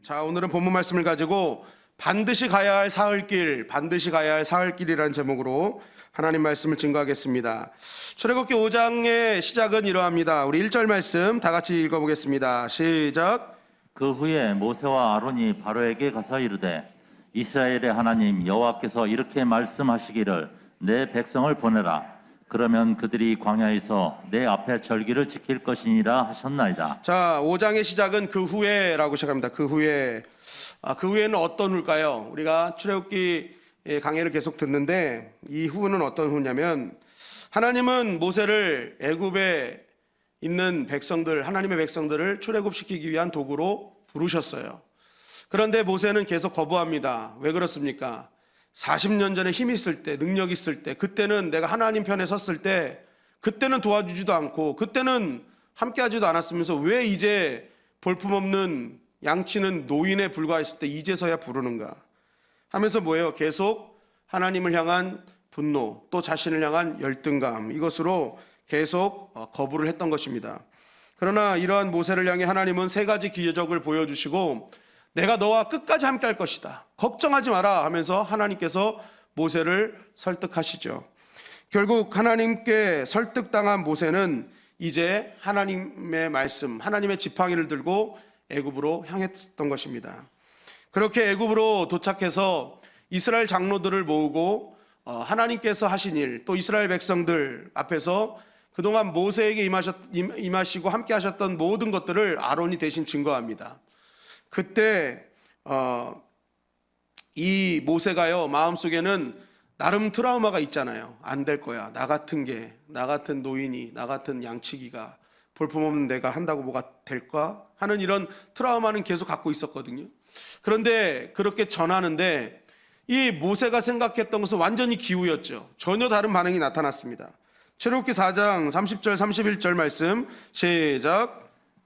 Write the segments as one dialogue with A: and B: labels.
A: 자, 오늘은 본문 말씀을 가지고 반드시 가야 할 사흘길, 반드시 가야 할 사흘길이라는 제목으로 하나님 말씀을 증거하겠습니다. 출애굽기 5장의 시작은 이러합니다. 우리 1절 말씀 다 같이 읽어보겠습니다. 시작.
B: 그 후에 모세와 아론이 바로에게 가서 이르되 이스라엘의 하나님 여호와께서 이렇게 말씀하시기를 내 백성을 보내라. 그러면 그들이 광야에서 내 앞에 절기를 지킬 것이니라 하셨나이다.
A: 자, 5장의 시작은 그 후에라고 시작합니다. 그 후에. 그 후에는 어떤 후일까요? 우리가 출애굽기 강해를 계속 듣는데 이 후는 어떤 후냐면 하나님은 모세를 애굽에 있는 백성들, 하나님의 백성들을 출애굽시키기 위한 도구로 부르셨어요. 그런데 모세는 계속 거부합니다. 왜 그렇습니까? 40년 전에 힘 있을 때, 능력 있을 때, 그때는 내가 하나님 편에 섰을 때 그때는 도와주지도 않고 그때는 함께하지도 않았으면서 왜 이제 볼품없는 양치는 노인에 불과했을 때 이제서야 부르는가 하면서 뭐예요? 계속 하나님을 향한 분노, 또 자신을 향한 열등감, 이것으로 계속 거부를 했던 것입니다. 그러나 이러한 모세를 향해 하나님은 세 가지 기적을 보여주시고 내가 너와 끝까지 함께 할 것이다, 걱정하지 마라 하면서 하나님께서 모세를 설득하시죠. 결국 하나님께 설득당한 모세는 이제 하나님의 말씀, 하나님의 지팡이를 들고 애굽으로 향했던 것입니다. 그렇게 애굽으로 도착해서 이스라엘 장로들을 모으고 하나님께서 하신 일, 또 이스라엘 백성들 앞에서 그동안 모세에게 임하시고 함께 하셨던 모든 것들을 아론이 대신 증거합니다. 그때 이 모세가요, 마음속에는 나름 트라우마가 있잖아요. 안 될 거야. 나 같은 노인이, 나 같은 양치기가, 볼품없는 내가 한다고 뭐가 될까 하는 이런 트라우마는 계속 갖고 있었거든요. 그런데 그렇게 전하는데 이 모세가 생각했던 것은 완전히 기우였죠. 전혀 다른 반응이 나타났습니다. 출애굽기 4장 30절 31절 말씀 시작.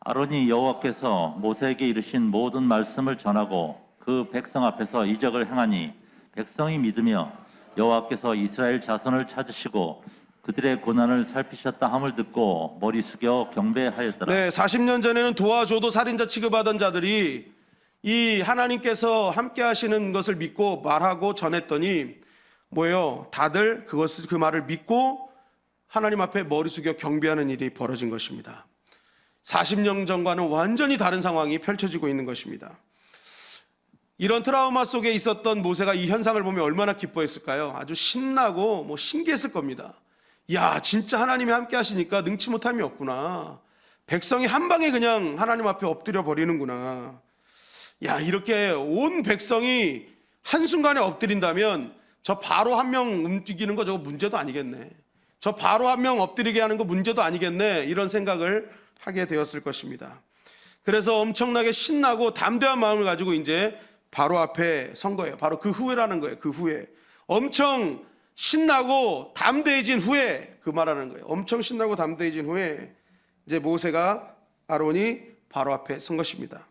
B: 아론이 여호와께서 모세에게 이르신 모든 말씀을 전하고 그 백성 앞에서 이적을 행하니 백성이 믿으며 여호와께서 이스라엘 자손을 찾으시고 그들의 고난을 살피셨다 함을 듣고 머리 숙여 경배하였더라.
A: 네, 40년 전에는 도와줘도 살인자 취급하던 자들이 이 하나님께서 함께 하시는 것을 믿고 말하고 전했더니 뭐예요? 다들 그 말을 믿고 하나님 앞에 머리 숙여 경배하는 일이 벌어진 것입니다. 40년 전과는 완전히 다른 상황이 펼쳐지고 있는 것입니다. 이런 트라우마 속에 있었던 모세가 이 현상을 보면 얼마나 기뻐했을까요? 아주 신나고 신기했을 겁니다. 야, 진짜 하나님이 함께 하시니까 능치 못함이 없구나. 백성이 한 방에 그냥 하나님 앞에 엎드려 버리는구나. 야, 이렇게 온 백성이 한순간에 엎드린다면 저 바로 한 명 움직이는 거 저거 문제도 아니겠네. 저 바로 한 명 엎드리게 하는 거 문제도 아니겠네. 이런 생각을 하게 되었을 것입니다. 그래서 엄청나게 신나고 담대한 마음을 가지고 이제 바로 앞에 선 거예요. 바로 그 후회라는 거예요. 그 후회. 엄청 신나고 담대해진 후에 그 말하는 거예요. 엄청 신나고 담대해진 후에 이제 모세가 아론이 바로 앞에 선 것입니다.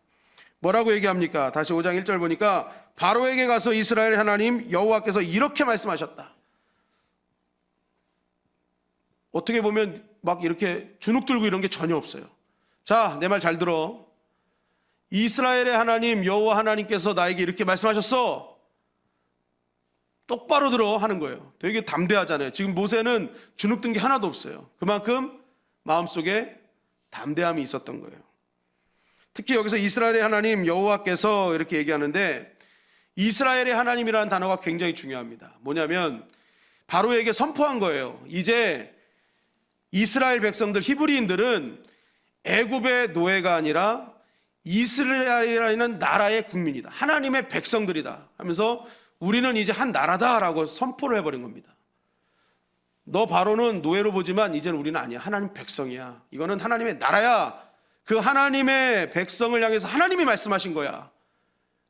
A: 뭐라고 얘기합니까? 다시 5장 1절 보니까 바로에게 가서 이스라엘 하나님 여호와께서 이렇게 말씀하셨다. 어떻게 보면 막 이렇게 주눅 들고 이런 게 전혀 없어요. 자, 내 말 잘 들어. 이스라엘의 하나님 여호와 하나님께서 나에게 이렇게 말씀하셨어. 똑바로 들어 하는 거예요. 되게 담대하잖아요. 지금 모세는 주눅 든 게 하나도 없어요. 그만큼 마음속에 담대함이 있었던 거예요. 특히 여기서 이스라엘의 하나님 여호와께서 이렇게 얘기하는데 이스라엘의 하나님이라는 단어가 굉장히 중요합니다. 뭐냐면 바로에게 선포한 거예요. 이제 이스라엘 백성들, 히브리인들은 애굽의 노예가 아니라 이스라엘이라는 나라의 국민이다. 하나님의 백성들이다 하면서 우리는 이제 한 나라다라고 선포를 해버린 겁니다. 너 바로는 노예로 보지만 이제는 우리는 아니야. 하나님 백성이야. 이거는 하나님의 나라야. 그 하나님의 백성을 향해서 하나님이 말씀하신 거야.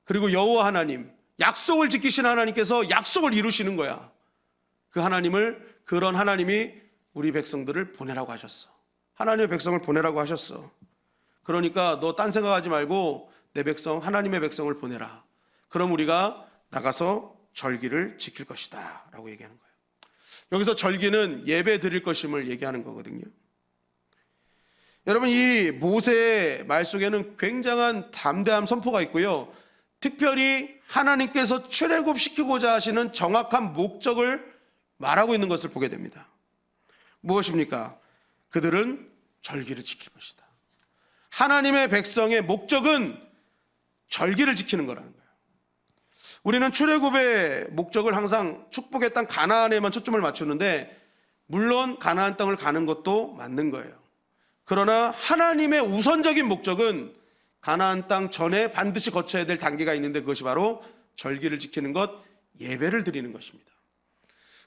A: 그리고 여호와 하나님, 약속을 지키신 하나님께서 약속을 이루시는 거야. 그런 하나님이 우리 백성들을 보내라고 하셨어. 하나님의 백성을 보내라고 하셨어. 그러니까 너 딴 생각하지 말고 내 백성, 하나님의 백성을 보내라. 그럼 우리가 나가서 절기를 지킬 것이다 라고 얘기하는 거예요. 여기서 절기는 예배 드릴 것임을 얘기하는 거거든요. 여러분, 이 모세의 말 속에는 굉장한 담대한 선포가 있고요. 특별히 하나님께서 출애굽시키고자 하시는 정확한 목적을 말하고 있는 것을 보게 됩니다. 무엇입니까? 그들은 절기를 지킬 것이다. 하나님의 백성의 목적은 절기를 지키는 거라는 거예요. 우리는 출애굽의 목적을 항상 축복의 땅 가나안에만 초점을 맞추는데, 물론 가나안 땅을 가는 것도 맞는 거예요. 그러나 하나님의 우선적인 목적은 가나안 땅 전에 반드시 거쳐야 될 단계가 있는데, 그것이 바로 절기를 지키는 것, 예배를 드리는 것입니다.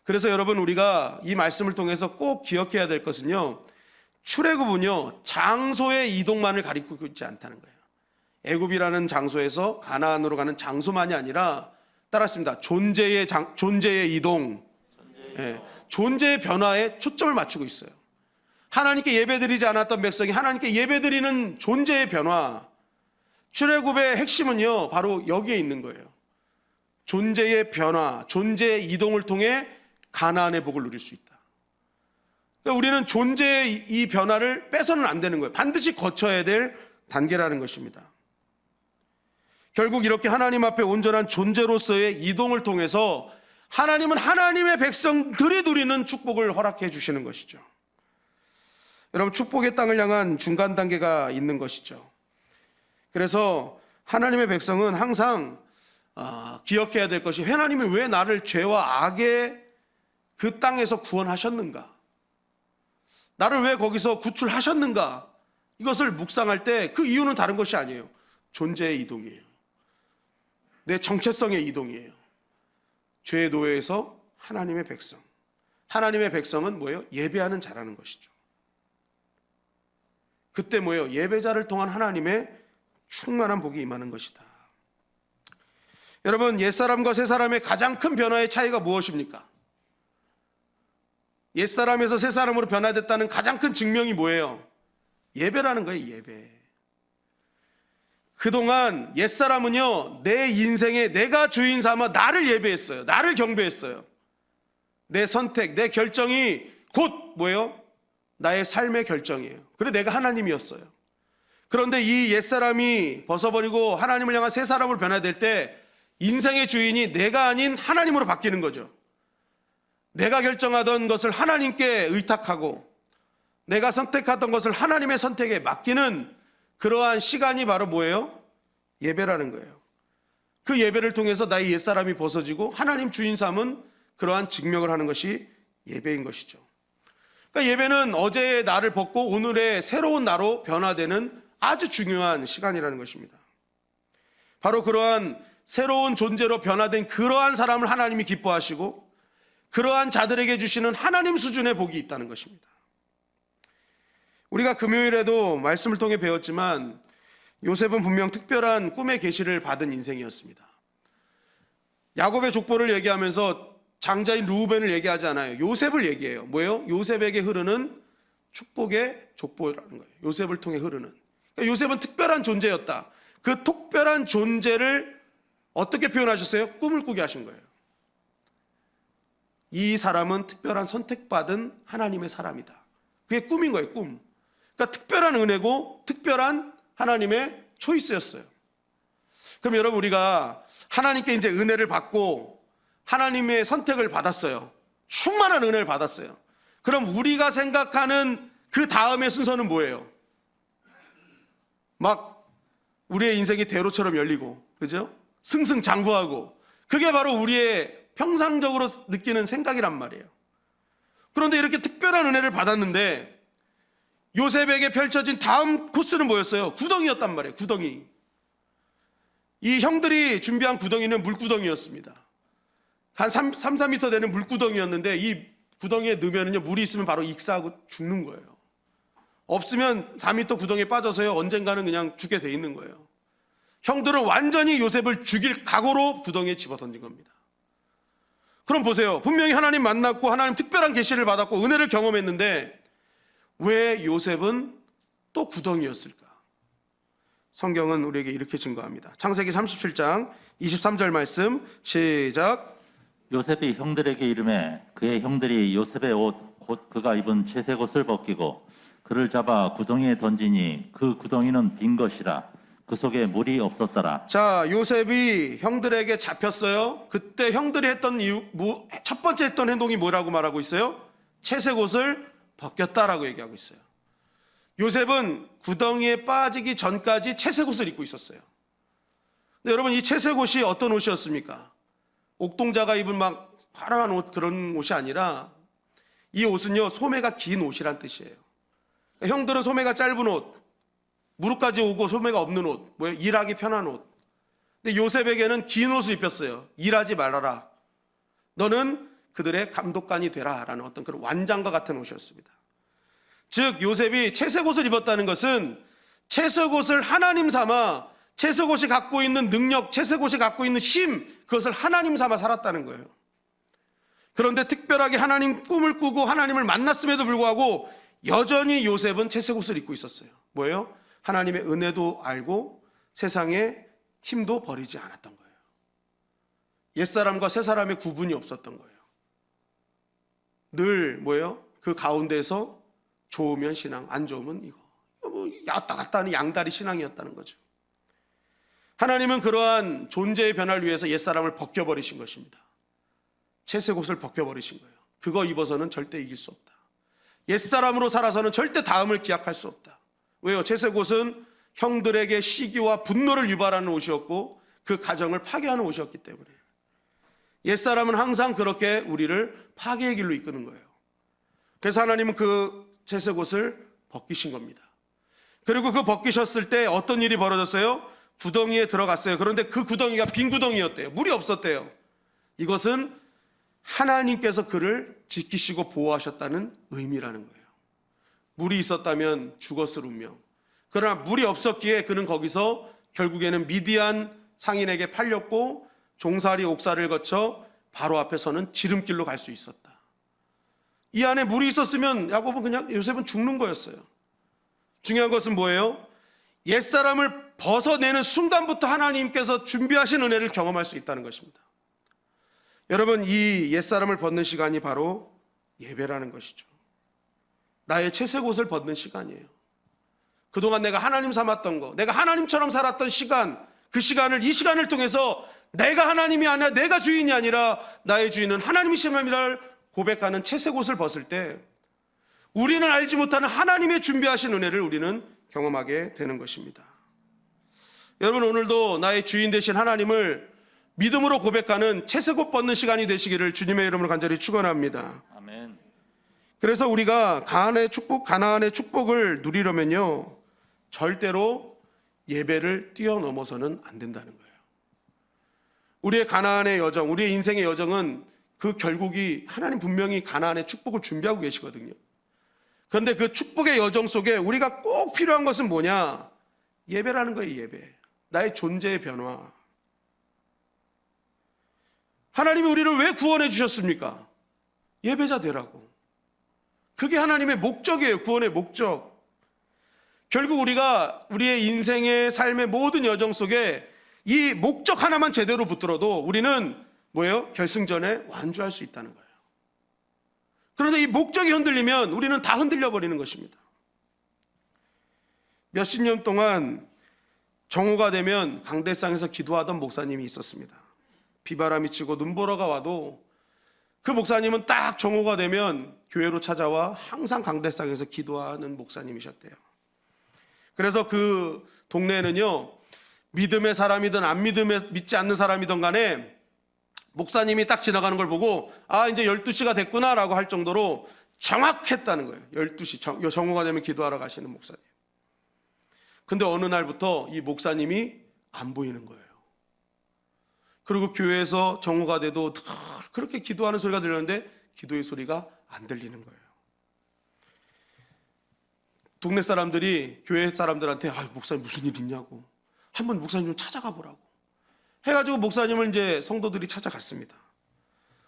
A: 그래서 여러분, 우리가 이 말씀을 통해서 꼭 기억해야 될 것은요, 출애굽은요 장소의 이동만을 가리키고 있지 않다는 거예요. 애굽이라는 장소에서 가나안으로 가는 장소만이 아니라, 따랐습니다, 존재의 이동, 존재의 변화에 초점을 맞추고 있어요. 하나님께 예배드리지 않았던 백성이 하나님께 예배드리는 존재의 변화, 출애굽의 핵심은요 바로 여기에 있는 거예요. 존재의 변화, 존재의 이동을 통해 가나안의 복을 누릴 수 있다. 그러니까 우리는 존재의 이 변화를 빼서는 안 되는 거예요. 반드시 거쳐야 될 단계라는 것입니다. 결국 이렇게 하나님 앞에 온전한 존재로서의 이동을 통해서 하나님은 하나님의 백성들이 누리는 축복을 허락해 주시는 것이죠. 여러분, 축복의 땅을 향한 중간 단계가 있는 것이죠. 그래서 하나님의 백성은 항상 기억해야 될 것이, 하나님이 왜 나를 죄와 악의 그 땅에서 구원하셨는가, 나를 왜 거기서 구출하셨는가, 이것을 묵상할 때 그 이유는 다른 것이 아니에요. 존재의 이동이에요. 내 정체성의 이동이에요. 죄의 노예에서 하나님의 백성, 하나님의 백성은 뭐예요? 예배하는 자라는 것이죠. 그때 뭐예요? 예배자를 통한 하나님의 충만한 복이 임하는 것이다. 여러분, 옛사람과 새사람의 가장 큰 변화의 차이가 무엇입니까? 옛사람에서 새사람으로 변화됐다는 가장 큰 증명이 뭐예요? 예배라는 거예요. 예배. 그동안 옛사람은요 내 인생에 내가 주인 삼아 나를 예배했어요. 나를 경배했어요. 내 선택, 내 결정이 곧 뭐예요? 나의 삶의 결정이에요. 그래 내가 하나님이었어요. 그런데 이 옛사람이 벗어버리고 하나님을 향한 새 사람으로 변화될 때 인생의 주인이 내가 아닌 하나님으로 바뀌는 거죠. 내가 결정하던 것을 하나님께 의탁하고 내가 선택하던 것을 하나님의 선택에 맡기는 그러한 시간이 바로 뭐예요? 예배라는 거예요. 그 예배를 통해서 나의 옛사람이 벗어지고 하나님 주인 삼은 그러한 증명을 하는 것이 예배인 것이죠. 그러니까 예배는 어제의 나를 벗고 오늘의 새로운 나로 변화되는 아주 중요한 시간이라는 것입니다. 바로 그러한 새로운 존재로 변화된 그러한 사람을 하나님이 기뻐하시고 그러한 자들에게 주시는 하나님 수준의 복이 있다는 것입니다. 우리가 금요일에도 말씀을 통해 배웠지만 요셉은 분명 특별한 꿈의 계시를 받은 인생이었습니다. 야곱의 족보를 얘기하면서 장자인 루우벤을 얘기하지 않아요. 요셉을 얘기해요. 뭐예요? 요셉에게 흐르는 축복의 족보라는 거예요. 요셉을 통해 흐르는. 그러니까 요셉은 특별한 존재였다. 그 특별한 존재를 어떻게 표현하셨어요? 꿈을 꾸게 하신 거예요. 이 사람은 특별한 선택받은 하나님의 사람이다. 그게 꿈인 거예요. 꿈. 그러니까 특별한 은혜고 특별한 하나님의 초이스였어요. 그럼 여러분, 우리가 하나님께 이제 은혜를 받고 하나님의 선택을 받았어요. 충만한 은혜를 받았어요. 그럼 우리가 생각하는 그 다음의 순서는 뭐예요? 막 우리의 인생이 대로처럼 열리고, 그죠? 승승장구하고, 그게 바로 우리의 평상적으로 느끼는 생각이란 말이에요. 그런데 이렇게 특별한 은혜를 받았는데 요셉에게 펼쳐진 다음 코스는 뭐였어요? 구덩이였단 말이에요. 구덩이. 이 형들이 준비한 구덩이는 물구덩이였습니다. 한 3-4m 되는 물구덩이였는데 이 구덩이에 넣으면요 물이 있으면 바로 익사하고 죽는 거예요. 없으면 4m 구덩이에 빠져서요 언젠가는 그냥 죽게 돼 있는 거예요. 형들은 완전히 요셉을 죽일 각오로 구덩이에 집어던진 겁니다. 그럼 보세요. 분명히 하나님 만났고 하나님 특별한 계시를 받았고 은혜를 경험했는데 왜 요셉은 또 구덩이였을까? 성경은 우리에게 이렇게 증거합니다. 창세기 37장 23절 말씀 시작.
B: 요셉이 형들에게 이르매 그의 형들이 요셉의 옷 곧 그가 입은 채색 옷을 벗기고 그를 잡아 구덩이에 던지니 그 구덩이는 빈 것이라. 그 속에 물이 없었더라.
A: 자, 요셉이 형들에게 잡혔어요. 그때 형들이 했던 첫 번째 했던 행동이 뭐라고 말하고 있어요? 채색 옷을 벗겼다라고 얘기하고 있어요. 요셉은 구덩이에 빠지기 전까지 채색 옷을 입고 있었어요. 근데 여러분, 이 채색 옷이 어떤 옷이었습니까? 옥동자가 입은 막 화려한 옷, 그런 옷이 아니라 이 옷은요, 소매가 긴 옷이란 뜻이에요. 그러니까 형들은 소매가 짧은 옷, 무릎까지 오고 소매가 없는 옷, 뭐예요? 일하기 편한 옷. 근데 요셉에게는 긴 옷을 입혔어요. 일하지 말아라. 너는 그들의 감독관이 되라. 라는 어떤 그런 완장과 같은 옷이었습니다. 즉, 요셉이 채색 옷을 입었다는 것은 채색 옷을 하나님 삼아, 채색 옷이 갖고 있는 능력, 채색 옷이 갖고 있는 힘, 그것을 하나님 삼아 살았다는 거예요. 그런데 특별하게 하나님 꿈을 꾸고 하나님을 만났음에도 불구하고 여전히 요셉은 채색 옷을 입고 있었어요. 뭐예요? 하나님의 은혜도 알고 세상의 힘도 버리지 않았던 거예요. 옛사람과 새사람의 구분이 없었던 거예요. 늘 뭐예요? 그 가운데서 좋으면 신앙, 안 좋으면 이거 뭐 왔다 갔다 하는 양다리 신앙이었다는 거죠. 하나님은 그러한 존재의 변화를 위해서 옛사람을 벗겨버리신 것입니다. 채색 옷을 벗겨버리신 거예요. 그거 입어서는 절대 이길 수 없다. 옛사람으로 살아서는 절대 다음을 기약할 수 없다. 왜요? 채색 옷은 형들에게 시기와 분노를 유발하는 옷이었고 그 가정을 파괴하는 옷이었기 때문에 옛사람은 항상 그렇게 우리를 파괴의 길로 이끄는 거예요. 그래서 하나님은 그 채색 옷을 벗기신 겁니다. 그리고 그 벗기셨을 때 어떤 일이 벌어졌어요? 구덩이에 들어갔어요. 그런데 그 구덩이가 빈 구덩이였대요. 물이 없었대요. 이것은 하나님께서 그를 지키시고 보호하셨다는 의미라는 거예요. 물이 있었다면 죽었을 운명. 그러나 물이 없었기에 그는 거기서 결국에는 미디안 상인에게 팔렸고 종살이 옥살을 거쳐 바로 앞에 서는 지름길로 갈 수 있었다. 이 안에 물이 있었으면 요셉은 죽는 거였어요. 중요한 것은 뭐예요? 옛사람을 벗어내는 순간부터 하나님께서 준비하신 은혜를 경험할 수 있다는 것입니다. 여러분, 이 옛사람을 벗는 시간이 바로 예배라는 것이죠. 나의 채색 옷을 벗는 시간이에요. 그동안 내가 하나님 삼았던 거, 내가 하나님처럼 살았던 시간, 그 시간을, 이 시간을 통해서 내가 하나님이 아니라 내가 주인이 아니라 나의 주인은 하나님이심이라를 고백하는 채색 옷을 벗을 때 우리는 알지 못하는 하나님의 준비하신 은혜를 우리는 경험하게 되는 것입니다. 여러분, 오늘도 나의 주인 되신 하나님을 믿음으로 고백하는 채색 옷 벗는 시간이 되시기를 주님의 이름으로 간절히 축원합니다.
B: 아멘.
A: 그래서 우리가 가나안의 축복을 누리려면요, 절대로 예배를 뛰어넘어서는 안 된다는 거예요. 우리의 가나안의 여정, 우리의 인생의 여정은 그 결국이 하나님 분명히 가나안의 축복을 준비하고 계시거든요. 그런데 그 축복의 여정 속에 우리가 꼭 필요한 것은 뭐냐? 예배라는 거예요. 예배. 나의 존재의 변화. 하나님이 우리를 왜 구원해 주셨습니까? 예배자 되라고. 그게 하나님의 목적이에요. 구원의 목적. 결국 우리가 우리의 인생의 삶의 모든 여정 속에 이 목적 하나만 제대로 붙들어도 우리는 뭐예요? 결승전에 완주할 수 있다는 거예요. 그런데 이 목적이 흔들리면 우리는 다 흔들려 버리는 것입니다. 몇십 년 동안 정오가 되면 강대상에서 기도하던 목사님이 있었습니다. 비바람이 치고 눈보라가 와도 그 목사님은 딱 정오가 되면 교회로 찾아와 항상 강대상에서 기도하는 목사님이셨대요. 그래서 그 동네에는요, 믿음의 사람이든 안 믿지 않는 사람이든 간에 목사님이 딱 지나가는 걸 보고 아, 이제 12시가 됐구나라고 할 정도로 정확했다는 거예요. 12시 정오가 되면 기도하러 가시는 목사님. 근데 어느 날부터 이 목사님이 안 보이는 거예요. 그리고 교회에서 정오가 돼도 그렇게 기도하는 소리가 들렸는데 기도의 소리가 안 들리는 거예요. 동네 사람들이 교회 사람들한테 아, 목사님 무슨 일 있냐고, 한번 목사님 좀 찾아가 보라고 해가지고 목사님을 이제 성도들이 찾아갔습니다.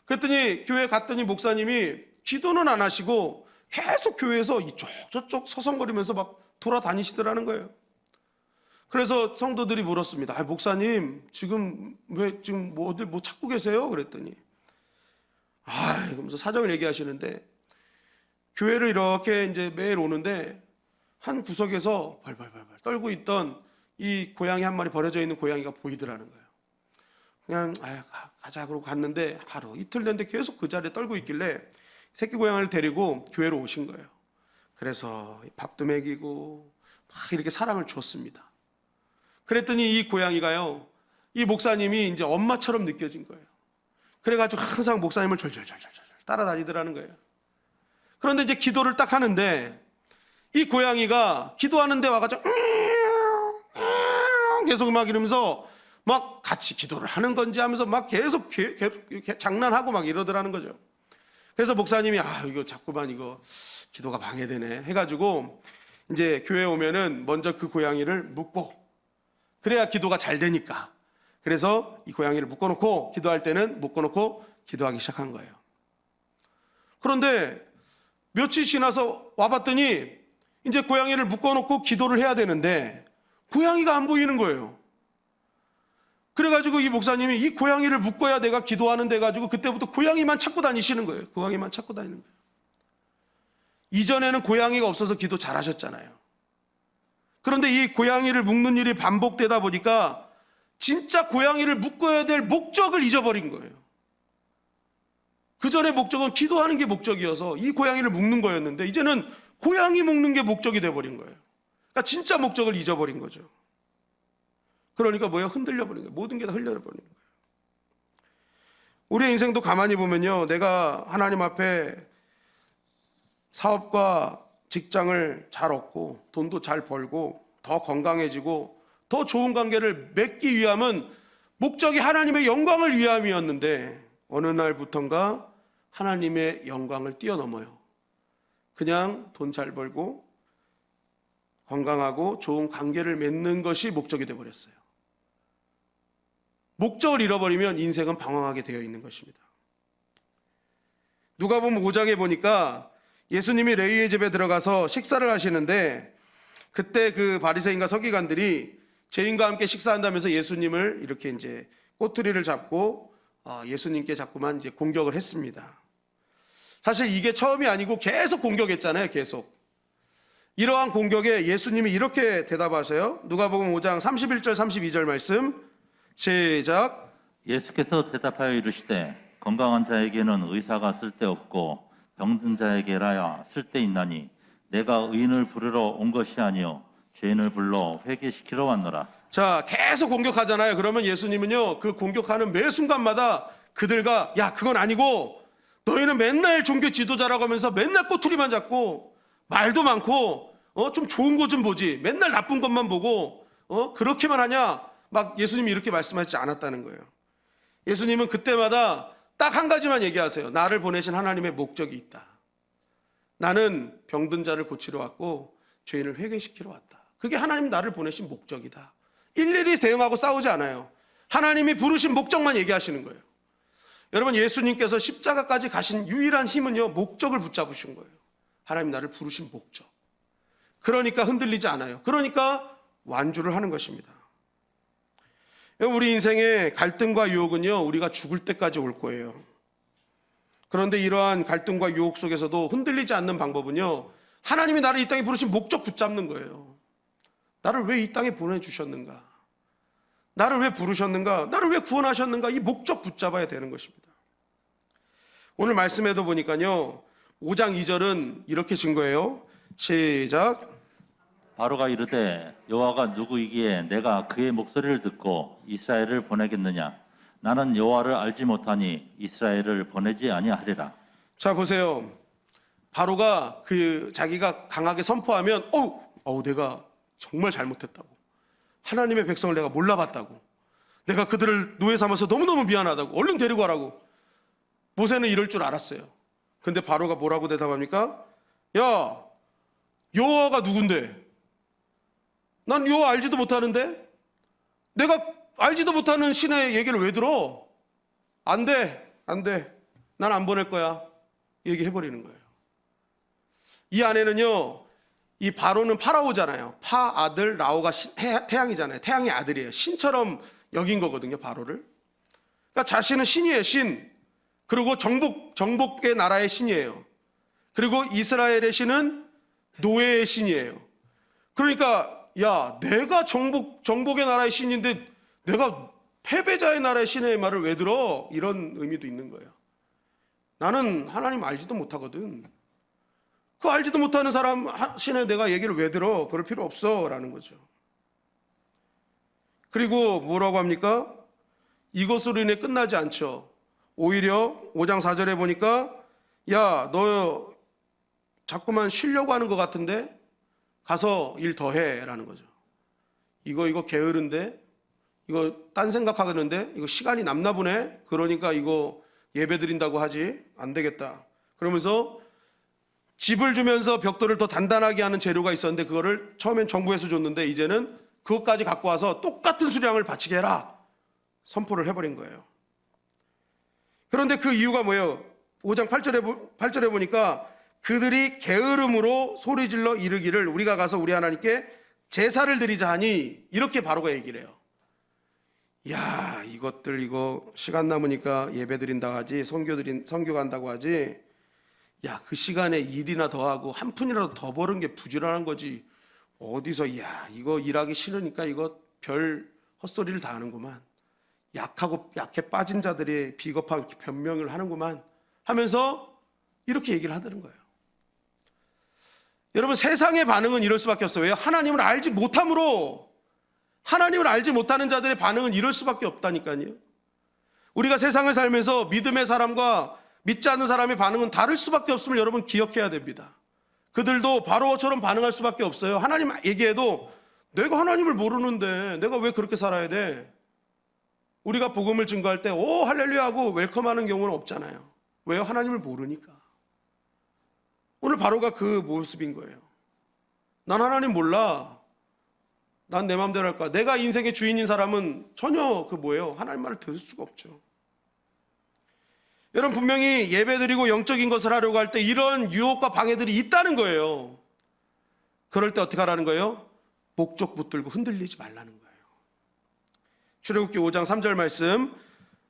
A: 그랬더니 교회 갔더니 목사님이 기도는 안 하시고 계속 교회에서 이쪽 저쪽 서성거리면서 막 돌아다니시더라는 거예요. 그래서 성도들이 물었습니다. 아, 목사님 지금 왜 지금 어딜 뭐 찾고 계세요? 그랬더니 그러면서 사정을 얘기하시는데 교회를 이렇게 이제 매일 오는데 한 구석에서 벌벌벌벌 떨고 있던 이 고양이 한 마리, 버려져 있는 고양이가 보이더라는 거예요. 그냥 가자 그러고 갔는데 하루 이틀 됐는데 계속 그 자리에 떨고 있길래 새끼 고양이를 데리고 교회로 오신 거예요. 그래서 밥도 먹이고 막 이렇게 사랑을 줬습니다. 그랬더니 이 고양이가요, 이 목사님이 이제 엄마처럼 느껴진 거예요. 그래가지고 항상 목사님을 절절절절 따라다니더라는 거예요. 그런데 이제 기도를 딱 하는데 이 고양이가 기도하는데 와가지고 계속 막 이러면서 막 같이 기도를 하는 건지 하면서 막 계속 장난하고 막 이러더라는 거죠. 그래서 목사님이 이거 자꾸만 이거 기도가 방해되네 해가지고 이제 교회에 오면은 먼저 그 고양이를 묶고, 그래야 기도가 잘 되니까. 그래서 이 고양이를 묶어놓고 기도할 때는 묶어놓고 기도하기 시작한 거예요. 그런데 며칠 지나서 와봤더니 이제 고양이를 묶어놓고 기도를 해야 되는데 고양이가 안 보이는 거예요. 그래가지고 이 목사님이 이 고양이를 묶어야 내가 기도하는 데 가지고 그때부터 고양이만 찾고 다니시는 거예요. 고양이만 찾고 다니는 거예요. 이전에는 고양이가 없어서 기도 잘하셨잖아요. 그런데 이 고양이를 묶는 일이 반복되다 보니까 진짜 고양이를 묶어야 될 목적을 잊어버린 거예요. 그 전에 목적은 기도하는 게 목적이어서 이 고양이를 묶는 거였는데 이제는 고양이 묶는 게 목적이 돼버린 거예요. 그러니까 진짜 목적을 잊어버린 거죠. 그러니까 뭐예요? 흔들려 버린 거예요. 모든 게 다 흘려버리는 거예요. 우리의 인생도 가만히 보면요, 내가 하나님 앞에 사업과 직장을 잘 얻고 돈도 잘 벌고 더 건강해지고 더 좋은 관계를 맺기 위함은 목적이 하나님의 영광을 위함이었는데 어느 날부턴가 하나님의 영광을 뛰어넘어요. 그냥 돈 잘 벌고 건강하고 좋은 관계를 맺는 것이 목적이 되어버렸어요. 목적을 잃어버리면 인생은 방황하게 되어 있는 것입니다. 누가복음 5장에 보니까 예수님이 레위의 집에 들어가서 식사를 하시는데 그때 그 바리새인과 서기관들이 죄인과 함께 식사한다면서 예수님을 이렇게 이제 꼬투리를 잡고 예수님께 자꾸만 이제 공격을 했습니다. 사실 이게 처음이 아니고 계속 공격했잖아요. 계속. 이러한 공격에 예수님이 이렇게 대답하세요. 누가복음 5장 31절 32절 말씀 시작.
B: 예수께서 대답하여 이르시되 건강한 자에게는 의사가 쓸데없고 병든 자에게라야 쓸데있나니 내가 의인을 부르러 온 것이 아니요 죄인을 불러 회개시키러 왔노라.
A: 자, 계속 공격하잖아요. 그러면 예수님은요, 그 공격하는 매 순간마다 그들과 야, 그건 아니고 너희는 맨날 종교 지도자라고 하면서 맨날 꼬투리만 잡고 말도 많고 좀 좋은 거 좀 보지, 맨날 나쁜 것만 보고 그렇게만 하냐, 막 예수님이 이렇게 말씀하지 않았다는 거예요. 예수님은 그때마다 딱 한 가지만 얘기하세요. 나를 보내신 하나님의 목적이 있다. 나는 병든 자를 고치러 왔고 죄인을 회개시키러 왔다. 그게 하나님 나를 보내신 목적이다. 일일이 대응하고 싸우지 않아요. 하나님이 부르신 목적만 얘기하시는 거예요. 여러분, 예수님께서 십자가까지 가신 유일한 힘은요, 목적을 붙잡으신 거예요. 하나님 나를 부르신 목적. 그러니까 흔들리지 않아요. 그러니까 완주를 하는 것입니다. 우리 인생의 갈등과 유혹은요, 우리가 죽을 때까지 올 거예요. 그런데 이러한 갈등과 유혹 속에서도 흔들리지 않는 방법은요, 하나님이 나를 이 땅에 부르신 목적 붙잡는 거예요. 나를 왜 이 땅에 보내주셨는가? 나를 왜 부르셨는가? 나를 왜 구원하셨는가? 이 목적 붙잡아야 되는 것입니다. 오늘 말씀에도 보니까요, 5장 2절은 이렇게 증거해요. 시작.
B: 바로가 이르되 여호와가 누구이기에 내가 그의 목소리를 듣고 이스라엘을 보내겠느냐? 나는 여호와를 알지 못하니 이스라엘을 보내지 아니하리라.
A: 자, 보세요. 바로가 자기가 강하게 선포하면 내가 정말 잘못했다고, 하나님의 백성을 내가 몰라봤다고, 내가 그들을 노예 삼아서 너무너무 미안하다고, 얼른 데리고 가라고. 모세는 이럴 줄 알았어요. 근데 바로가 뭐라고 대답합니까? 야, 여호와가 누군데? 난 여호와 알지도 못하는데? 내가 알지도 못하는 신의 얘기를 왜 들어? 안 돼. 난 안 보낼 거야. 얘기해버리는 거예요. 이 안에는요, 이 바로는 파라오잖아요. 파 아들, 라오가 태양이잖아요. 태양의 아들이에요. 신처럼 여긴 거거든요, 바로를. 그러니까 자신은 신이에요, 신. 그리고 정복의 나라의 신이에요. 그리고 이스라엘의 신은 노예의 신이에요. 그러니까 야, 내가 정복의 나라의 신인데 내가 패배자의 나라의 신의 말을 왜 들어? 이런 의미도 있는 거예요. 나는 하나님 알지도 못하거든. 그 알지도 못하는 사람 신의 내가 얘기를 왜 들어? 그럴 필요 없어 라는 거죠. 그리고 뭐라고 합니까? 이것으로 인해 끝나지 않죠. 오히려 5장 4절에 보니까 야, 너 자꾸만 쉬려고 하는 것 같은데 가서 일 더 해 라는 거죠. 이거 게으른데, 이거 딴 생각하겠는데, 이거 시간이 남나 보네. 그러니까 이거 예배 드린다고 하지 안 되겠다. 그러면서 집을 주면서 벽돌을 더 단단하게 하는 재료가 있었는데 그거를 처음엔 정부에서 줬는데 이제는 그것까지 갖고 와서 똑같은 수량을 바치게 해라 선포를 해버린 거예요. 그런데 그 이유가 뭐예요? 5장 8절에 보니까 그들이 게으름으로 소리질러 이르기를 우리가 가서 우리 하나님께 제사를 드리자 하니 이렇게 바로가 얘기를 해요. 야, 이것들 이거 시간 남으니까 예배 드린다 하지, 선교 간다고 하지. 야, 그 시간에 일이나 더 하고 한 푼이라도 더 버는 게 부지런한 거지. 어디서 야, 이거 일하기 싫으니까 이거 별 헛소리를 다 하는구만. 약해 빠진 자들이 비겁한 변명을 하는구만 하면서 이렇게 얘기를 하더는 거예요. 여러분, 세상의 반응은 이럴 수밖에 없어요. 왜요? 하나님을 알지 못함으로, 하나님을 알지 못하는 자들의 반응은 이럴 수밖에 없다니까요. 우리가 세상을 살면서 믿음의 사람과 믿지 않는 사람의 반응은 다를 수밖에 없음을 여러분 기억해야 됩니다. 그들도 바로처럼 반응할 수밖에 없어요. 하나님 얘기해도 내가 하나님을 모르는데 내가 왜 그렇게 살아야 돼? 우리가 복음을 증거할 때 오 할렐루야 하고 웰컴하는 경우는 없잖아요. 왜요? 하나님을 모르니까. 오늘 바로가 그 모습인 거예요. 난 하나님 몰라. 난 내 마음대로 할 거야. 내가 인생의 주인인 사람은 전혀 하나님 말을 들을 수가 없죠. 여러분, 분명히 예배드리고 영적인 것을 하려고 할 때 이런 유혹과 방해들이 있다는 거예요. 그럴 때 어떻게 하라는 거예요? 목적 붙들고 흔들리지 말라는 거예요. 출애굽기 5장 3절 말씀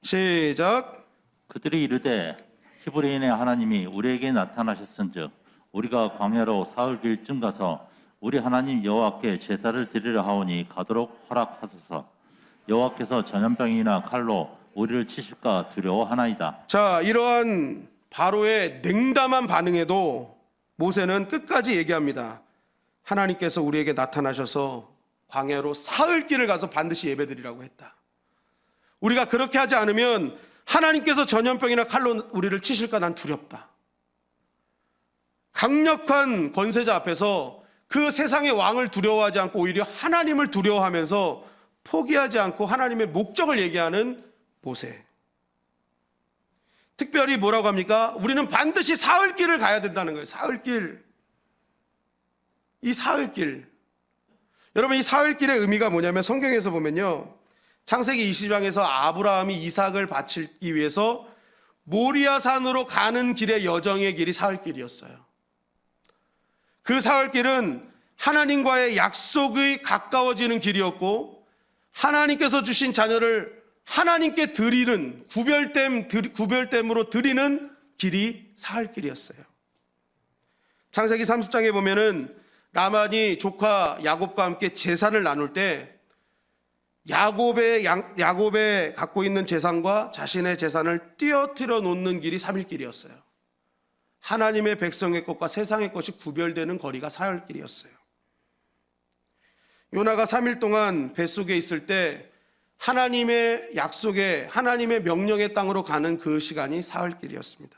A: 시작.
B: 그들이 이르되 히브리인의 하나님이 우리에게 나타나셨은즉 우리가 광야로 사흘 길쯤 가서 우리 하나님 여호와께 제사를 드리려 하오니 가도록 허락하소서. 여호와께서 전염병이나 칼로 우리를 치실까 두려워하나이다.
A: 자, 이러한 바로의 냉담한 반응에도 모세는 끝까지 얘기합니다. 하나님께서 우리에게 나타나셔서 광야로 사흘 길을 가서 반드시 예배드리라고 했다. 우리가 그렇게 하지 않으면 하나님께서 전염병이나 칼로 우리를 치실까 난 두렵다. 강력한 권세자 앞에서 그 세상의 왕을 두려워하지 않고 오히려 하나님을 두려워하면서 포기하지 않고 하나님의 목적을 얘기하는 모세. 특별히 뭐라고 합니까? 우리는 반드시 사흘길을 가야 된다는 거예요. 사흘길. 이 사흘길. 여러분, 이 사흘길의 의미가 뭐냐면 성경에서 보면요, 창세기 20장에서 아브라함이 이삭을 바치기 위해서 모리아 산으로 가는 길의 여정의 길이 사흘길이었어요. 그 사흘길은 하나님과의 약속이 가까워지는 길이었고 하나님께서 주신 자녀를 하나님께 드리는 구별됨으로 드리는 길이 사흘길이었어요. 창세기 30장에 보면은 라반이 조카 야곱과 함께 재산을 나눌 때 야곱의 갖고 있는 재산과 자신의 재산을 띄어뜨려 놓는 길이 3일길이었어요. 하나님의 백성의 것과 세상의 것이 구별되는 거리가 사흘길이었어요. 요나가 3일 동안 뱃속에 있을 때 하나님의 약속에 하나님의 명령의 땅으로 가는 그 시간이 사흘길이었습니다.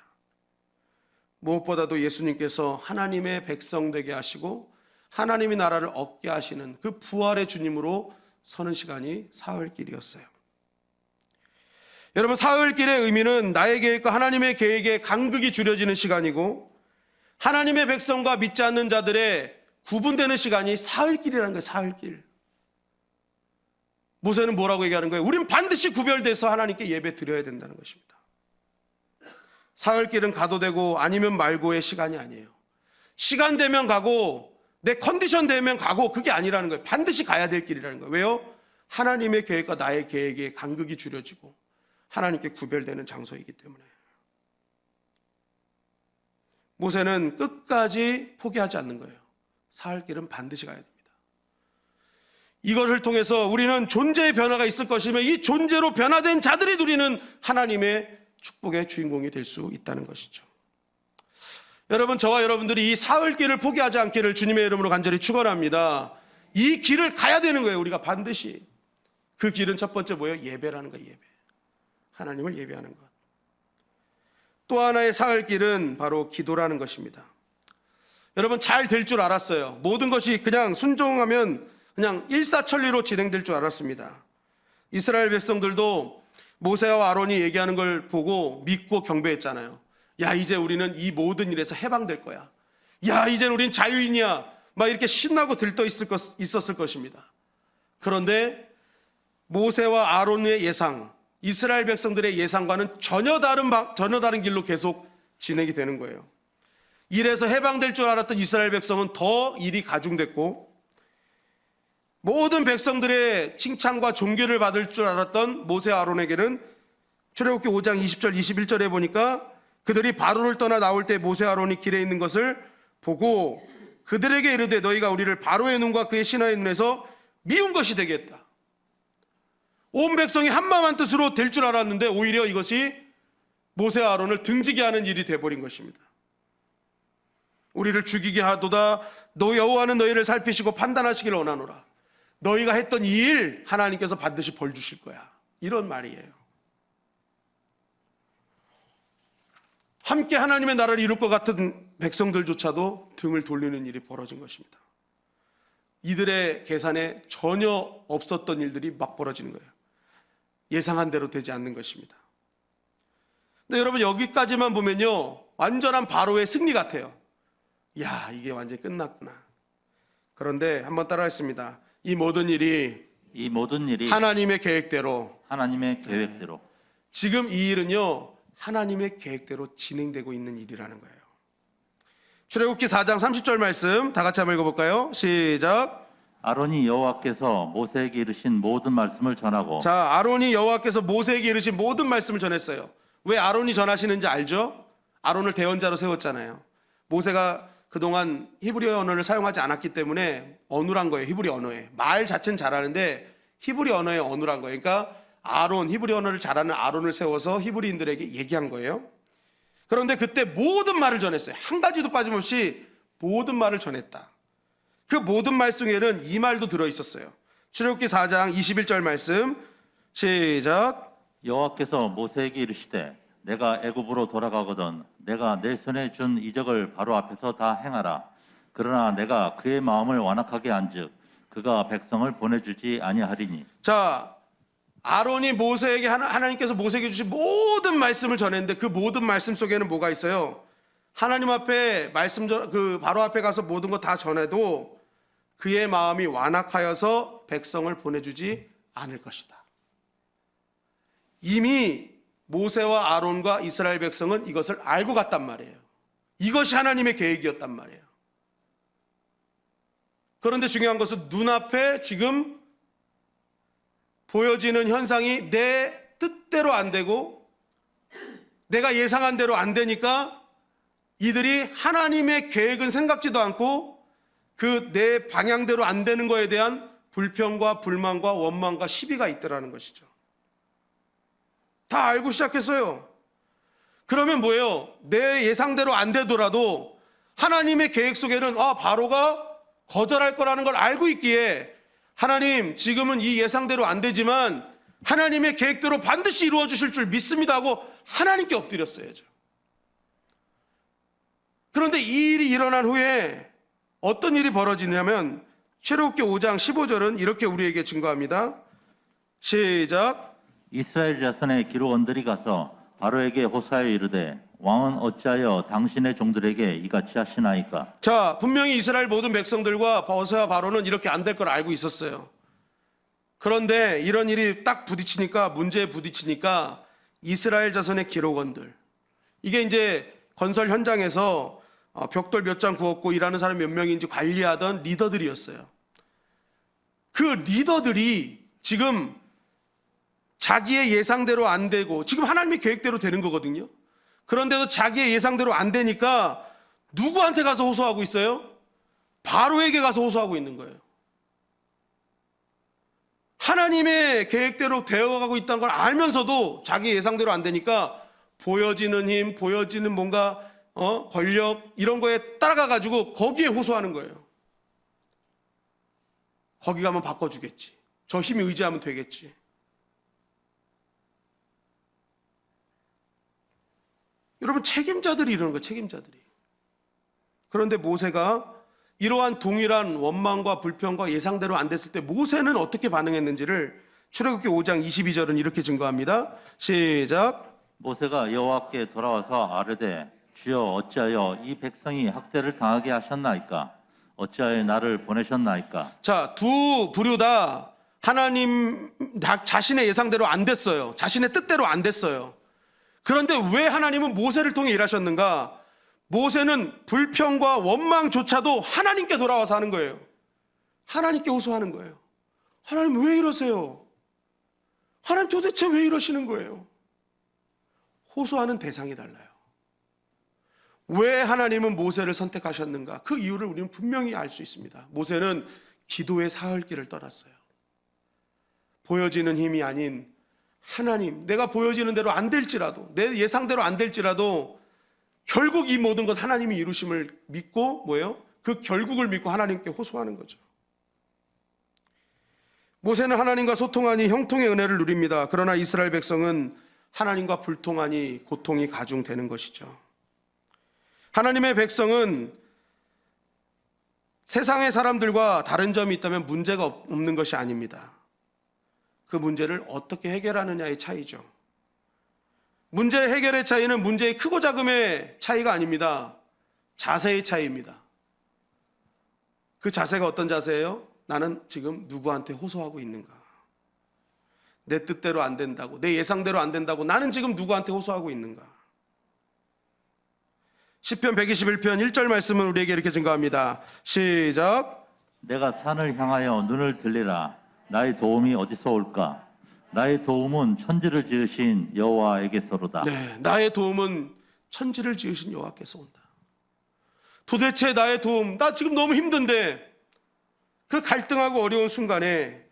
A: 무엇보다도 예수님께서 하나님의 백성 되게 하시고 하나님의 나라를 얻게 하시는 그 부활의 주님으로 서는 시간이 사흘길이었어요. 여러분, 사흘길의 의미는 나의 계획과 하나님의 계획에 간극이 줄여지는 시간이고 하나님의 백성과 믿지 않는 자들의 구분되는 시간이 사흘길이라는 거예요. 사흘길. 모세는 뭐라고 얘기하는 거예요? 우린 반드시 구별돼서 하나님께 예배 드려야 된다는 것입니다. 사흘길은 가도 되고 아니면 말고의 시간이 아니에요. 시간 되면 가고 내 컨디션 되면 가고 그게 아니라는 거예요. 반드시 가야 될 길이라는 거예요. 왜요? 하나님의 계획과 나의 계획에 간극이 줄여지고 하나님께 구별되는 장소이기 때문에. 모세는 끝까지 포기하지 않는 거예요. 사흘길은 반드시 가야 됩니다. 이것을 통해서 우리는 존재의 변화가 있을 것이며 이 존재로 변화된 자들이 누리는 하나님의 축복의 주인공이 될 수 있다는 것이죠. 여러분, 저와 여러분들이 이 사흘길을 포기하지 않기를 주님의 이름으로 간절히 축원합니다. 이 길을 가야 되는 거예요. 우리가 반드시. 그 길은 첫 번째 뭐예요? 예배라는 거예요. 예배. 하나님을 예배하는 것. 또 하나의 사흘길은 바로 기도라는 것입니다. 여러분, 잘 될 줄 알았어요. 모든 것이 그냥 순종하면 그냥 일사천리로 진행될 줄 알았습니다. 이스라엘 백성들도 모세와 아론이 얘기하는 걸 보고 믿고 경배했잖아요. 야, 이제 우리는 이 모든 일에서 해방될 거야. 야, 이제는 우린 자유인이야. 막 이렇게 신나고 들떠 있었을 것입니다. 그런데 모세와 아론의 예상, 이스라엘 백성들의 예상과는 전혀 다른 길로 계속 진행이 되는 거예요. 이래서 해방될 줄 알았던 이스라엘 백성은 더 일이 가중됐고, 모든 백성들의 칭찬과 존귀를 받을 줄 알았던 모세와 아론에게는 출애굽기 5장 20절 21절에 보니까 그들이 바로를 떠나 나올 때 모세와 아론이 길에 있는 것을 보고 그들에게 이르되 너희가 우리를 바로의 눈과 그의 신하의 눈에서 미운 것이 되겠다. 온 백성이 한마음한 뜻으로 될 줄 알았는데 오히려 이것이 모세와 아론을 등지게 하는 일이 되어버린 것입니다. 우리를 죽이게 하도다. 너 여호와는 너희를 살피시고 판단하시기를 원하노라. 너희가 했던 이 일 하나님께서 반드시 벌 주실 거야. 이런 말이에요. 함께 하나님의 나라를 이룰 것 같은 백성들조차도 등을 돌리는 일이 벌어진 것입니다. 이들의 계산에 전혀 없었던 일들이 막 벌어지는 거예요. 예상한 대로 되지 않는 것입니다. 근데 여러분, 여기까지만 보면요, 완전한 바로의 승리 같아요. 야, 이게 완전히 끝났구나. 그런데 한번 따라하겠습니다. 이 모든 일이 하나님의 계획대로, 지금 이 일은요, 하나님의 계획대로 진행되고 있는 일이라는 거예요. 출애굽기 4장 30절 말씀 다 같이 한번 읽어볼까요? 시작.
B: 아론이 여호와께서 모세에게 이르신 모든 말씀을 전하고.
A: 자, 아론이 여호와께서 모세에게 이르신 모든 말씀을 전했어요. 왜 아론이 전하시는지 알죠? 아론을 대언자로 세웠잖아요. 모세가 그동안 히브리 언어를 사용하지 않았기 때문에 어눌한 거예요. 히브리 언어에. 말 자체는 잘하는데 히브리 언어에 어눌한 거예요. 그러니까 아론, 히브리 언어를 잘하는 아론을 세워서 히브리인들에게 얘기한 거예요. 그런데 그때 모든 말을 전했어요. 한 가지도 빠짐없이 모든 말을 전했다. 그 모든 말 속에는 이 말도 들어있었어요. 출애굽기 4장 21절 말씀 시작.
B: 여호와께서 모세에게 이르시되 내가 애굽으로 돌아가거든 내가 내 손에 준 이적을 바로 앞에서 다 행하라. 그러나 내가 그의 마음을 완악하게 한즉 그가 백성을 보내주지 아니하리니. 자,
A: 아론이 모세에게 하나님께서 모세에게 주신 모든 말씀을 전했는데 그 모든 말씀 속에는 뭐가 있어요? 하나님 앞에 바로 앞에 가서 모든 거 다 전해도 그의 마음이 완악하여서 백성을 보내주지 않을 것이다. 이미 모세와 아론과 이스라엘 백성은 이것을 알고 갔단 말이에요. 이것이 하나님의 계획이었단 말이에요. 그런데 중요한 것은 눈앞에 지금 보여지는 현상이 내 뜻대로 안 되고 내가 예상한 대로 안 되니까 이들이 하나님의 계획은 생각지도 않고 그 내 방향대로 안 되는 거에 대한 불평과 불만과 원망과 시비가 있더라는 것이죠. 다 알고 시작했어요. 그러면 뭐예요? 내 예상대로 안 되더라도 하나님의 계획 속에는 바로가 거절할 거라는 걸 알고 있기에 하나님, 지금은 이 예상대로 안 되지만 하나님의 계획대로 반드시 이루어 주실 줄 믿습니다 하고 하나님께 엎드렸어야죠. 그런데 이 일이 일어난 후에 어떤 일이 벌어지냐면 출애굽기 5장 15절은 이렇게 우리에게 증거합니다. 시작.
B: 이스라엘 자손의 기록원들이 가서 바로에게 호소하여 이르되 왕은 어찌하여 당신의 종들에게 이같이 하시나이까.
A: 자, 분명히 이스라엘 모든 백성들과 모세와 바로는 이렇게 안 될 걸 알고 있었어요. 그런데 이런 일이 딱 문제에 부딪히니까 이스라엘 자손의 기록원들, 이게 이제 건설 현장에서 벽돌 몇 장 구웠고 일하는 사람 몇 명인지 관리하던 리더들이었어요. 그 리더들이 지금 자기의 예상대로 안 되고, 지금 하나님의 계획대로 되는 거거든요. 그런데도 자기의 예상대로 안 되니까 누구한테 가서 호소하고 있어요? 바로에게 가서 호소하고 있는 거예요. 하나님의 계획대로 되어가고 있다는 걸 알면서도 자기 예상대로 안 되니까 보여지는 힘, 보여지는 뭔가 권력 이런 거에 따라가 가지고 거기에 호소하는 거예요. 거기 가면 바꿔주겠지. 저 힘이 의지하면 되겠지. 여러분, 책임자들이 이러는 거예요. 책임자들이. 그런데 모세가 이러한 동일한 원망과 불평과 예상대로 안 됐을 때 모세는 어떻게 반응했는지를 출애굽기 5장 22절은 이렇게 증거합니다. 시작.
B: 모세가 여호와께 돌아와서 아뢰되 주여 어찌하여 이 백성이 학대를 당하게 하셨나이까? 어찌하여 나를 보내셨나이까?
A: 자, 두 부류 다 하나님 자신의 예상대로 안 됐어요. 자신의 뜻대로 안 됐어요. 그런데 왜 하나님은 모세를 통해 일하셨는가? 모세는 불평과 원망조차도 하나님께 돌아와서 하는 거예요. 하나님께 호소하는 거예요. 하나님 왜 이러세요? 하나님 도대체 왜 이러시는 거예요? 호소하는 대상이 달라요. 왜 하나님은 모세를 선택하셨는가? 그 이유를 우리는 분명히 알 수 있습니다. 모세는 기도의 사흘길을 떠났어요. 보여지는 힘이 아닌 하나님, 내가 보여지는 대로 안 될지라도, 내 예상대로 안 될지라도 결국 이 모든 것 하나님이 이루심을 믿고 뭐예요? 그 결국을 믿고 하나님께 호소하는 거죠. 모세는 하나님과 소통하니 형통의 은혜를 누립니다. 그러나 이스라엘 백성은 하나님과 불통하니 고통이 가중되는 것이죠. 하나님의 백성은 세상의 사람들과 다른 점이 있다면 문제가 없는 것이 아닙니다. 그 문제를 어떻게 해결하느냐의 차이죠. 문제 해결의 차이는 문제의 크고 작음의 차이가 아닙니다. 자세의 차이입니다. 그 자세가 어떤 자세예요? 나는 지금 누구한테 호소하고 있는가? 내 뜻대로 안 된다고, 내 예상대로 안 된다고 나는 지금 누구한테 호소하고 있는가? 시편 121편 1절 말씀은 우리에게 이렇게 증거합니다. 시작.
B: 내가 산을 향하여 눈을 들리라. 나의 도움이 어디서 올까? 나의 도움은 천지를 지으신 여호와에게서로다.
A: 네, 나의 도움은 천지를 지으신 여호와께서 온다. 도대체 나의 도움, 나 지금 너무 힘든데 그 갈등하고 어려운 순간에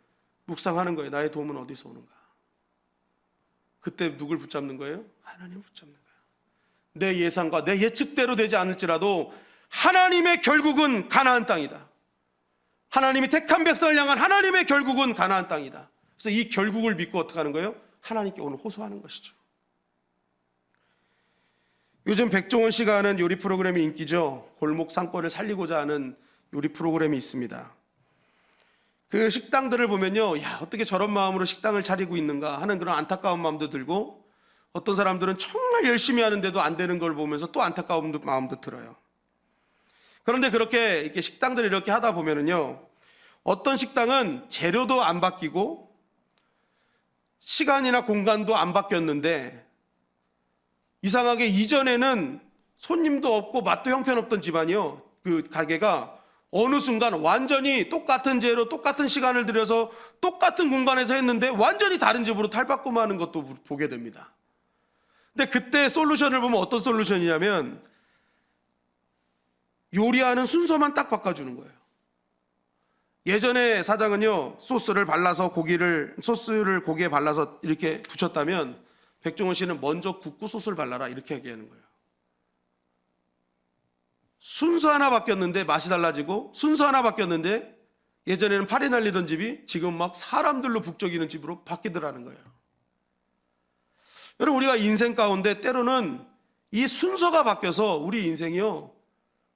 A: 묵상하는 거예요. 나의 도움은 어디서 오는가? 그때 누굴 붙잡는 거예요? 하나님을 붙잡는 거예요. 내 예상과 내 예측대로 되지 않을지라도 하나님의 결국은 가나안 땅이다. 하나님이 택한 백성을 향한 하나님의 결국은 가나안 땅이다. 그래서 이 결국을 믿고 어떻게 하는 거예요? 하나님께 오늘 호소하는 것이죠. 요즘 백종원 씨가 하는 요리 프로그램이 인기죠. 골목 상권을 살리고자 하는 요리 프로그램이 있습니다. 그 식당들을 보면요, 야, 어떻게 저런 마음으로 식당을 차리고 있는가 하는 그런 안타까운 마음도 들고, 어떤 사람들은 정말 열심히 하는데도 안 되는 걸 보면서 또 안타까운 마음도 들어요. 그런데 그렇게 이렇게 식당들을 이렇게 하다 보면은요, 어떤 식당은 재료도 안 바뀌고 시간이나 공간도 안 바뀌었는데 이상하게 이전에는 손님도 없고 맛도 형편없던 집안이요, 그 가게가 어느 순간 완전히 똑같은 재료, 똑같은 시간을 들여서 똑같은 공간에서 했는데 완전히 다른 집으로 탈바꿈하는 것도 보게 됩니다. 근데 그때 솔루션을 보면 어떤 솔루션이냐면 요리하는 순서만 딱 바꿔주는 거예요. 예전에 사장은요, 소스를 고기에 발라서 이렇게 붙였다면 백종원 씨는 먼저 굽고 소스를 발라라 이렇게 얘기하는 거예요. 순서 하나 바뀌었는데 맛이 달라지고, 순서 하나 바뀌었는데 예전에는 팔이 날리던 집이 지금 막 사람들로 북적이는 집으로 바뀌더라는 거예요. 여러분, 우리가 인생 가운데 때로는 이 순서가 바뀌어서 우리 인생이요,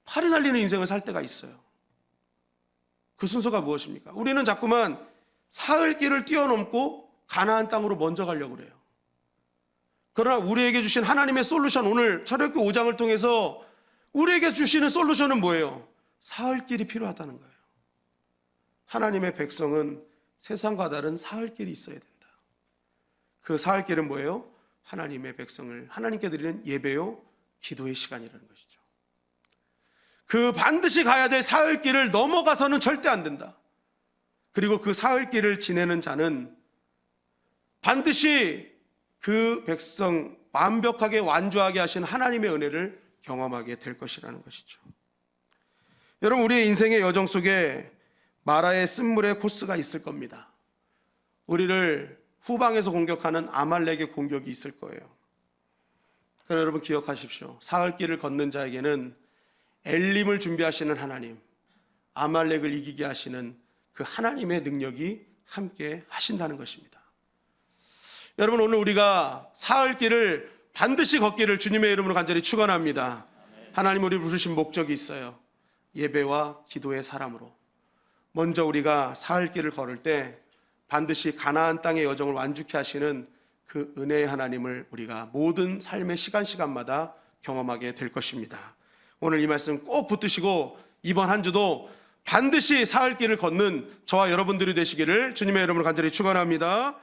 A: 팔이 날리는 인생을 살 때가 있어요. 그 순서가 무엇입니까? 우리는 자꾸만 사흘길을 뛰어넘고 가나안 땅으로 먼저 가려고 그래요. 그러나 우리에게 주신 하나님의 솔루션, 오늘 출애굽기 5장을 통해서 우리에게 주시는 솔루션은 뭐예요? 사흘길이 필요하다는 거예요. 하나님의 백성은 세상과 다른 사흘길이 있어야 된다. 그 사흘길은 뭐예요? 하나님의 백성을 하나님께 드리는 예배요, 기도의 시간이라는 것이죠. 그 반드시 가야 될 사흘길을 넘어가서는 절대 안 된다. 그리고 그 사흘길을 지내는 자는 반드시 그 백성 완벽하게 완주하게 하신 하나님의 은혜를 경험하게 될 것이라는 것이죠. 여러분, 우리의 인생의 여정 속에 마라의 쓴물의 코스가 있을 겁니다. 우리를 후방에서 공격하는 아말렉의 공격이 있을 거예요. 그러나 여러분 기억하십시오. 사흘길을 걷는 자에게는 엘림을 준비하시는 하나님, 아말렉을 이기게 하시는 그 하나님의 능력이 함께 하신다는 것입니다. 여러분, 오늘 우리가 사흘길을 반드시 걷기를 주님의 이름으로 간절히 축원합니다. 하나님 우리를 부르신 목적이 있어요. 예배와 기도의 사람으로. 먼저 우리가 사흘길을 걸을 때 반드시 가나안 땅의 여정을 완주케 하시는 그 은혜의 하나님을 우리가 모든 삶의 시간마다 경험하게 될 것입니다. 오늘 이 말씀 꼭 붙드시고 이번 한 주도 반드시 사흘길을 걷는 저와 여러분들이 되시기를 주님의 이름으로 간절히 축원합니다.